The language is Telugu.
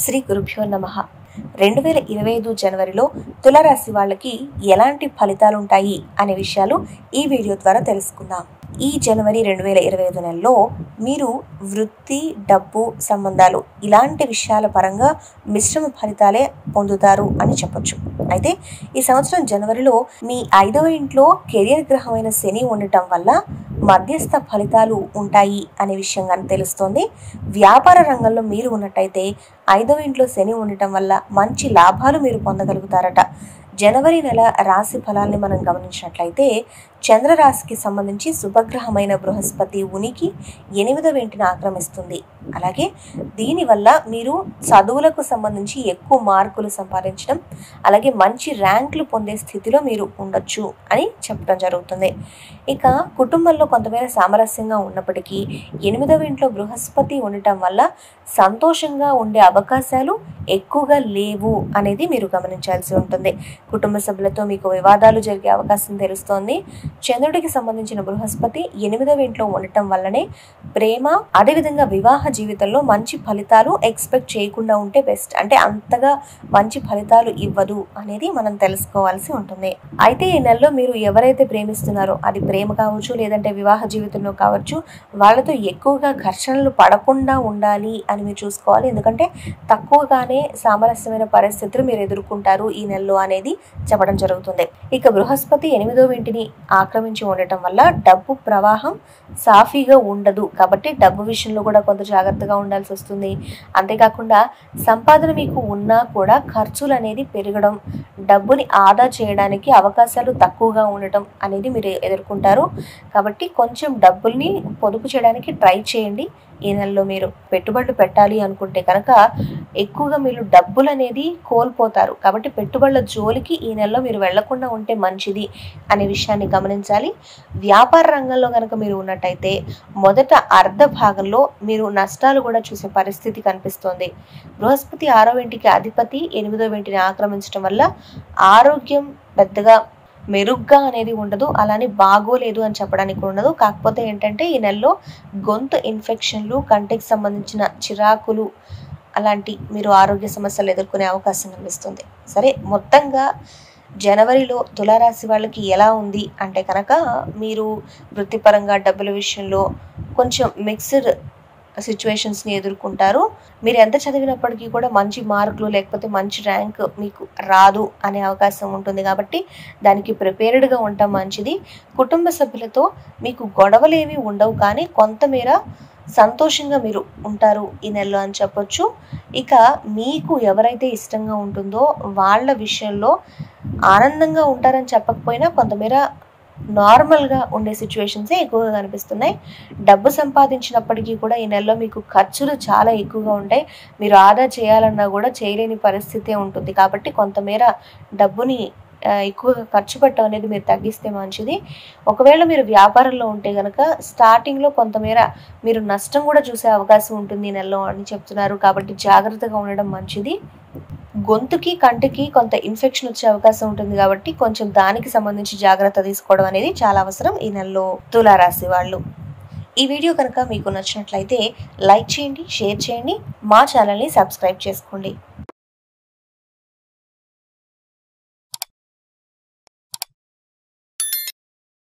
శ్రీ గురుభ్యో నమః 2025 జనవరిలో తులారాశి వాళ్ళకి ఎలాంటి ఫలితాలు ఉంటాయి అనే విషయాలు ఈ వీడియో ద్వారా తెలుసుకుందాం. ఈ జనవరి 2025 నెలలో మీరు వృత్తి, డబ్బు, సంబంధాలు ఇలాంటి విషయాల పరంగా మిశ్రమ ఫలితాలే పొందుతారు అని చెప్పొచ్చు. అయితే ఈ సంవత్సరం జనవరిలో మీ 5వ ఇంట్లో కెరియర్ గ్రహమైన శని ఉండటం వల్ల మధ్యస్థ ఫలితాలు ఉంటాయి అనే విషయంగా తెలుస్తోంది. వ్యాపార రంగంలో మీరు ఉన్నట్టయితే 5వ ఇంట్లో శని ఉండటం వల్ల మంచి లాభాలు మీరు పొందగలుగుతారట. జనవరి నెల రాశి ఫలాల్ని మనం గమనించినట్లయితే చంద్రరాశికి సంబంధించి శుభగ్రహమైన బృహస్పతి ఉనికి 8వ ఇంటిని ఆక్రమిస్తుంది. అలాగే దీనివల్ల మీరు చదువులకు సంబంధించి ఎక్కువ మార్కులు సంపాదించడం, అలాగే మంచి ర్యాంకులు పొందే స్థితిలో మీరు ఉండొచ్చు అని చెప్పడం జరుగుతుంది. ఇక కుటుంబంలో కొంతమేర సామరస్యంగా ఉన్నప్పటికీ 8వ ఇంట్లో బృహస్పతి ఉండటం వల్ల సంతోషంగా ఉండే అవకాశాలు ఎక్కువగా లేవు అనేది మీరు గమనించాల్సి ఉంటుంది. కుటుంబ సభ్యులతో మీకు వివాదాలు జరిగే అవకాశం తెలుస్తోంది. చంద్రుడికి సంబంధించిన బృహస్పతి 8వ ఇంట్లో ఉండటం వల్లనే ప్రేమ, అదేవిధంగా వివాహ జీవితంలో మంచి ఫలితాలు ఎక్స్పెక్ట్ చేయకుండా ఉంటే బెస్ట్. అంటే అంతగా మంచి ఫలితాలు ఇవ్వదు అనేది మనం తెలుసుకోవాల్సి ఉంటుంది. అయితే ఈ నెలలో మీరు ఎవరైతే ప్రేమిస్తున్నారో అది ప్రేమ కావచ్చు, లేదంటే వివాహ జీవితంలో కావచ్చు, వాళ్ళతో ఎక్కువగా ఘర్షణలు పడకుండా ఉండాలి అని మీరు చూసుకోవాలి. ఎందుకంటే తక్కువగానే సామరస్యమైన పరిస్థితులు మీరు ఎదుర్కొంటారు ఈ నెలలో అనేది చెప్పడం జరుగుతుంది. ఇక బృహస్పతి 8వ ఇంటిని ఆక్రమించి ఉండటం వల్ల డబ్బు ప్రవాహం సాఫీగా ఉండదు. కాబట్టి డబ్బు విషయంలో కూడా కొంత జాగ్రత్తగా ఉండాల్సి వస్తుంది. అంతేకాకుండా సంపాదన మీకు ఉన్నా కూడా ఖర్చులు అనేది పెరగడం, డబ్బుని ఆదా చేయడానికి అవకాశాలు తక్కువగా ఉండటం అనేది మీరు ఎదుర్కొంటారు. కాబట్టి కొంచెం డబ్బుల్ని పొదుపు చేయడానికి ట్రై చేయండి. ఈ నెలలో మీరు పెట్టుబడులు పెట్టాలి అనుకుంటే కనుక ఎక్కువగా మీరు డబ్బులు అనేది కోల్పోతారు. కాబట్టి పెట్టుబడుల జోలికి ఈ నెలలో మీరు వెళ్లకుండా ఉంటే మంచిది అనే విషయాన్ని గమనించాలి. వ్యాపార రంగంలో కనుక మీరు ఉన్నట్టయితే మొదట అర్ధ భాగంలో మీరు నష్టాలు కూడా చూసే పరిస్థితి కనిపిస్తోంది. బృహస్పతి 6వ ఇంటికి అధిపతి 8వ ఇంటిని ఆక్రమించడం వల్ల ఆరోగ్యం పెద్దగా మెరుగ్గా అనేది ఉండదు, అలానే బాగోలేదు అని చెప్పడానికి ఉండదు. కాకపోతే ఏంటంటే ఈ నెలలో గొంతు ఇన్ఫెక్షన్లు, కంటికి సంబంధించిన చిరాకులు అలాంటి మీరు ఆరోగ్య సమస్యలు ఎదుర్కొనే అవకాశం కనిపిస్తుంది. సరే, మొత్తంగా జనవరిలో తులారాశి వాళ్ళకి ఎలా ఉంది అంటే కనుక మీరు వృత్తిపరంగా డబ్బుల విషయంలో కొంచెం మిక్స్డ్ సిచ్యువేషన్స్ని ఎదుర్కొంటారు. మీరు ఎంత చదివినప్పటికీ కూడా మంచి మార్కులు లేకపోతే మంచి ర్యాంక్ మీకు రాదు అనే అవకాశం ఉంటుంది. కాబట్టి దానికి ప్రిపేర్డ్గా ఉండటం మంచిది. కుటుంబ సభ్యులతో మీకు గొడవలు ఏమీ ఉండవు, కానీ కొంతమేర సంతోషంగా మీరు ఉంటారు ఈ నెలలో అని చెప్పొచ్చు. ఇక మీకు ఎవరైతే ఇష్టంగా ఉంటుందో వాళ్ళ విషయంలో ఆనందంగా ఉంటారని చెప్పకపోయినా కొంతమేర నార్మల్గా ఉండే సిచ్యువేషన్సే ఎక్కువగా కనిపిస్తున్నాయి. డబ్బు సంపాదించినప్పటికీ కూడా ఈ నెలలో మీకు ఖర్చులు చాలా ఎక్కువగా ఉంటాయి. మీరు ఆదా చేయాలన్నా కూడా చేయలేని పరిస్థితే ఉంటుంది. కాబట్టి కొంతమేర డబ్బుని ఎక్కువగా ఖర్చు పెట్టడం అనేది మీరు తగ్గిస్తే మంచిది. ఒకవేళ మీరు వ్యాపారంలో ఉంటే కనుక స్టార్టింగ్లో కొంతమేర మీరు నష్టం కూడా చూసే అవకాశం ఉంటుంది ఈ నెలలో అని చెప్తున్నారు. కాబట్టి జాగ్రత్తగా ఉండడం మంచిది. గొంతుకి, కంటికి కొంత ఇన్ఫెక్షన్ వచ్చే అవకాశం ఉంటుంది. కాబట్టి కొంచెం దానికి సంబంధించి జాగ్రత్త తీసుకోవడం అనేది చాలా అవసరం ఈ నెలలో తులారాశి వాళ్ళు. ఈ వీడియో కనుక మీకు నచ్చినట్లయితే లైక్ చేయండి, షేర్ చేయండి, మా ఛానల్ని సబ్స్క్రైబ్ చేసుకోండి.